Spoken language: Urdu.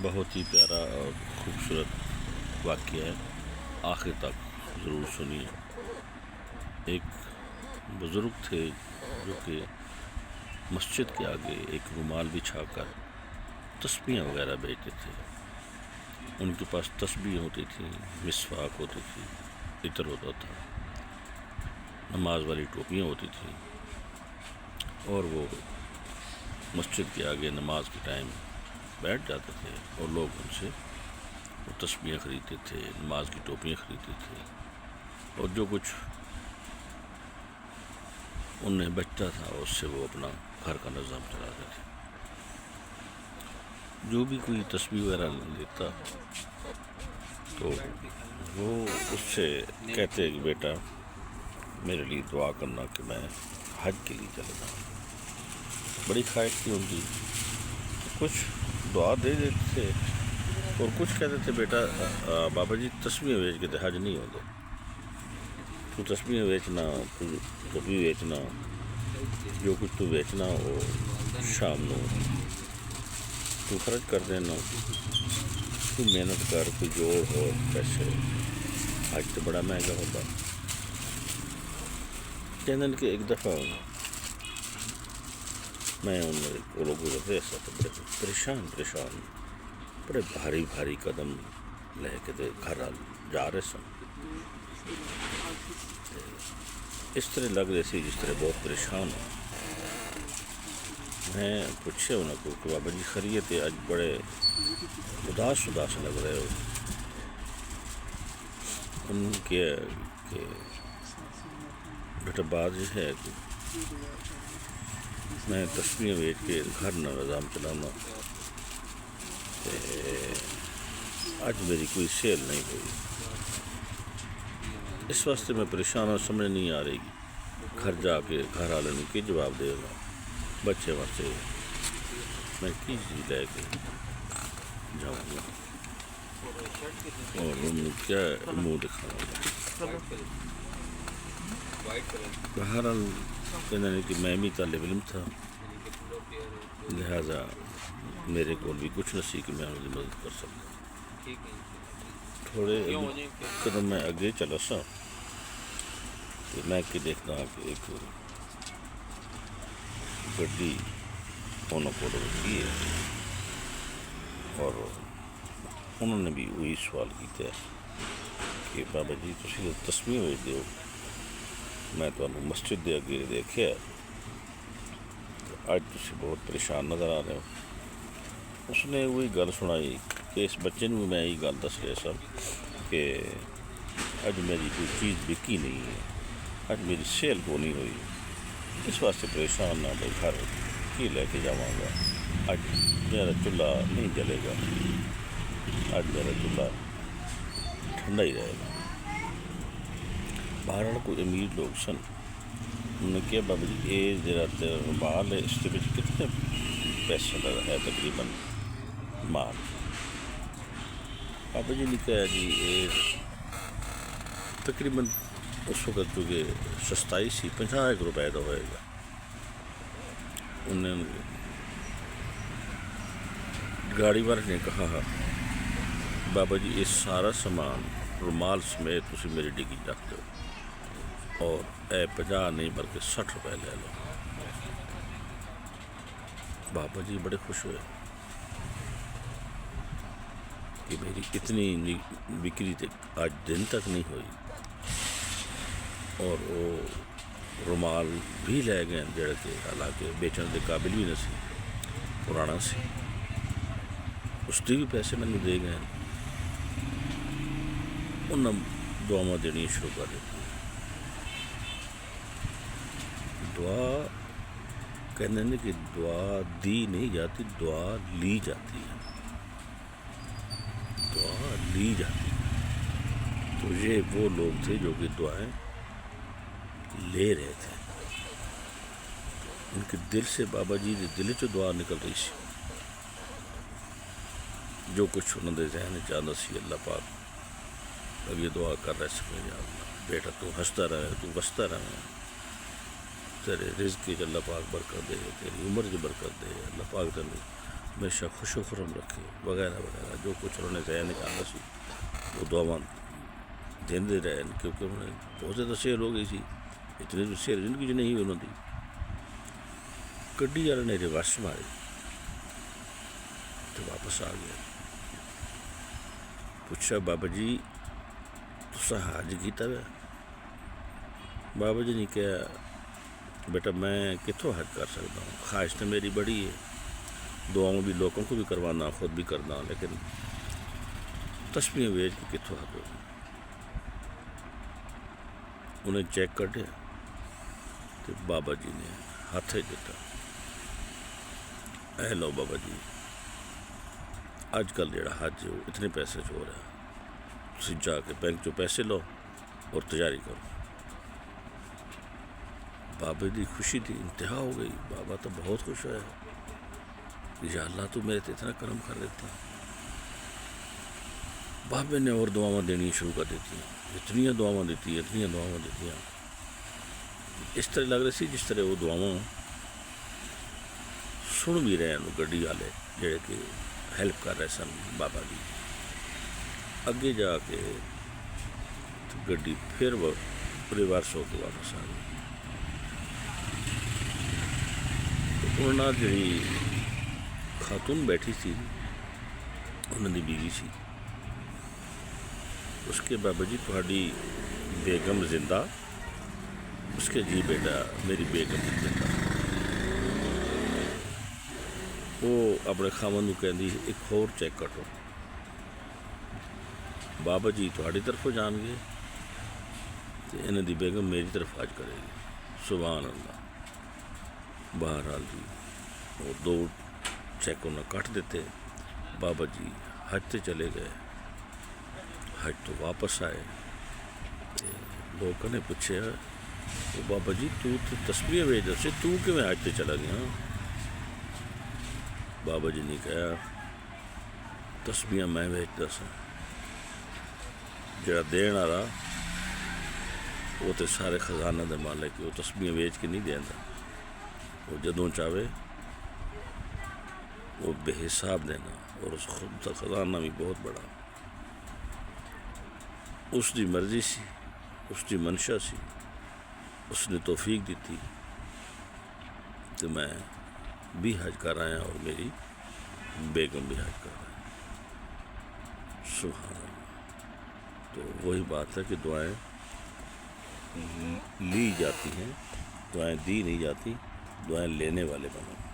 بہت ہی پیارا اور خوبصورت واقعہ ہے، آخر تک ضرور سنیے۔ ایک بزرگ تھے جو کہ مسجد کے آگے ایک رومال بچھا کر تسبیحیں وغیرہ بیچتے تھے۔ ان کے پاس تسبیح ہوتی تھی، مسواک ہوتی تھی، عطر ہوتا تھا، نماز والی ٹوپیاں ہوتی تھیں، اور وہ مسجد کے آگے نماز کے ٹائم بیٹھ جاتے تھے اور لوگ ان سے وہ تسبیحیں خریدتے تھے، نماز کی ٹوپیاں خریدتے تھے، اور جو کچھ انہیں بچتا تھا اس سے وہ اپنا گھر کا نظام چلاتے تھے۔ جو بھی کوئی تسبیح وغیرہ لیتا تو وہ اس سے کہتے کہ بیٹا میرے لیے دعا کرنا کہ میں حج کے لیے چلا جاؤں۔ بڑی خواہش تھی ان کی، کچھ دعا دے دیتے تھے اور کچھ کہتے تھے بیٹا بابا جی تسبیح بیچ کے تو حج نہیں ہوتا، تو تسبیح بیچنا، تو ٹوپی بیچنا، جو کچھ تو بیچنا وہ شام نو تو خرچ کر دینا، تو محنت کر کوئی جوڑ اور پیسے، حج تو بڑا مہنگا ہوتا۔ کہنے کہ ایک دفعہ میں ان لوگوں کو ایسا تو بڑے پریشان بڑے بھاری قدم لے کے گھر جا رہے سن، اس طرح لگ رہے سی جس طرح بہت پریشان ہو۔ میں پوچھے انہوں کو کہ بابا جی خیریت ہے، آج بڑے اداس لگ رہے ہو۔ ان کے کہ بیٹا بات یہ ہے کہ میں تسبیح بیچ کے گھر نہ نظام چلانا، آج میری کوئی سیل نہیں ہوئی، اس واسطے میں پریشان ہوں، سمجھ نہیں آ رہی گھر جا کے گھر والے نے کی جواب دے گا، بچے واسطے میں کی چیز لے کے جاؤں گا اور ان کیا منہ دکھاؤں گا۔ بہرحال کہنے کہ میں بھی طالب علم تھا، لہذا میرے کو بھی کچھ نہ سی کہ میں ان کی مدد کر سکتا۔ تھوڑے قدم میں آگے چلا سا کہ میں کہ دیکھتا کہ ایک گڈی انہوں کو رکی ہے اور انہوں نے بھی وہی سوال کیتا ہے کہ بابا جی تسی تسبیح بیچ دیو، میں تمہیں مسجد دے اگے دیکھا ہے، اج تسی بہت پریشان نظر آ رہے ہو۔ اس نے وہی گل سنائی کہ اس بچے نے بھی میں یہی گل دس رہا سا کہ اج میری کوئی چیز بکی نہیں ہے، اج میری سیل کو نہیں ہوئی، اس واسطے پریشان نہ بھائی گھر کی لے کے جاواں گا، اج میرا چولہا نہیں جلے گا، اج میرا چولہا ٹھنڈا ہی رہے گا۔ بہرحال کوئی امیر لوگ سن، انہوں نے کہا بابا جی یہ جڑا رومال ہے اس کے وچ کتنے پیسے کا ہے تقریباً مال؟ بابا جی نے کہا جی یہ تقریباً اس وقت چونکہ سستائی سی 50 روپے کا ہوئے گا۔ انہوں نے گاڑی والے نے کہا بابا جی یہ سارا سامان رومال سمیت تسی میری ڈگی رکھ دو اور اے 50 نہیں بلکہ 60 روپے لے لو۔ بابا جی بڑے خوش ہوئے کہ میری اتنی بکری تک آج دن تک نہیں ہوئی، اور وہ رومال بھی لے گئے جڑا کہ حالانکہ بیچن کے قابل بھی نہ سی، پرانا سی، اس کے بھی پیسے میں دے گئے، انہوں نے دعاواں دینی شروع کر دی۔ دعا کہنے نے کہ دعا دی نہیں جاتی، دعا لی جاتی ہے، دعا لی جاتی ہے۔ تو یہ وہ لوگ تھے جو کہ دعائیں لے رہے تھے، ان کے دل سے بابا جی کے دل سے دعا نکل رہی سی، جو کچھ انہوں نے ذہن چاہتا سی اللہ پاک اب یہ دعا کر رہے سکے، یا اللہ بیٹا تو ہنستا رہے، تو وستا رہے، تیرے رزق کی اللہ پاک برکت دے، تیری عمر کی برکت دے، اللہ پاک تیرے ہمیشہ خوش و خرم رکھے وغیرہ وغیرہ جو کچھ انہوں نے ذہن نکالا سی وہ دعاواں دیندے رہے کیونکہ انہوں نے بہت زیادہ سیل ہو گئی سی اتنی تو سیل زندگی چ نہیں ہوئی انہوں دی گڈی والے نے ریورس ماری تو واپس آ گیا پوچھا بابا جی تسا حج کیتا ہوا بابا جی نے کہا بیٹا میں کتوں حج کر سکتا ہوں خواہش تو میری بڑی ہے دعاؤں بھی لوگوں کو بھی کروانا خود بھی کرنا لیکن تسبیح ویچ کے کتوں حج ہوگا انہیں چیک کڈیا تو بابا جی نے ہاتھ دیتا اے لو بابا جی اج کل جڑا حج ہے وہ اتنے پیسے چ ہو رہا ہے تسی جا کے بینک چو پیسے لو اور تجاری کرو بابے دی خوشی دی انتہا ہو گئی بابا تو بہت خوش ہوا یا اللہ تو میرے تے اتنا کرم کر دیتا بابے نے اور دعاواں دینی شروع کر دیتی اتنی دعاواں دیتی اس طرح لگ رہی سی جس طرح وہ دعاواں سن بھی رہے ہیں گڈی والے جڑے کہ ہیلپ کر رہے سن بابا جی اگے جا کے گڈی پھر ریورس ہو کے واپس آ گئی انہوں نے جی خاتون بیٹھی تھی انہوں نے بیوی سی اس کے بابا جی تہاڈی بیگم زندہ اس کے جی بیٹا میری بیگم زندہ وہ اپنے خاوند نوں کہندی ایک ہور چیک کٹو بابا جی تہاڈی طرفوں جان گے تو انہاں دی بیگم میری طرف حج کرے گی سبحان اللہ بہرحال جی وہ دو چیک انہوں نے کٹ دیتے بابا جی حج تے چلے گئے حج تو واپس آئے لوگوں نے پوچھا وہ بابا جی تو تسبیح ویچ دسے تو کیویں حج تے چلا گیا بابا جی نے کہا تسبیح میں ویچدا سا جڑا دین والا وہ تو سارے خزانہ دے مالک وہ تسبیح ویچ کے نہیں دیندا وہ جدوں چاہے وہ بے حساب دینا اور اس خود کا خزانہ بھی بہت بڑا اس دی مرضی سی اس دی منشا سی اس نے توفیق دیتی تو میں بھی حج کر آیا اور میری بیگم بھی حج کر رہے ہیں سبحان اللہ تو وہی بات ہے کہ دعائیں لی جاتی ہیں دعائیں دی نہیں جاتی دعائیں لینے والے بنو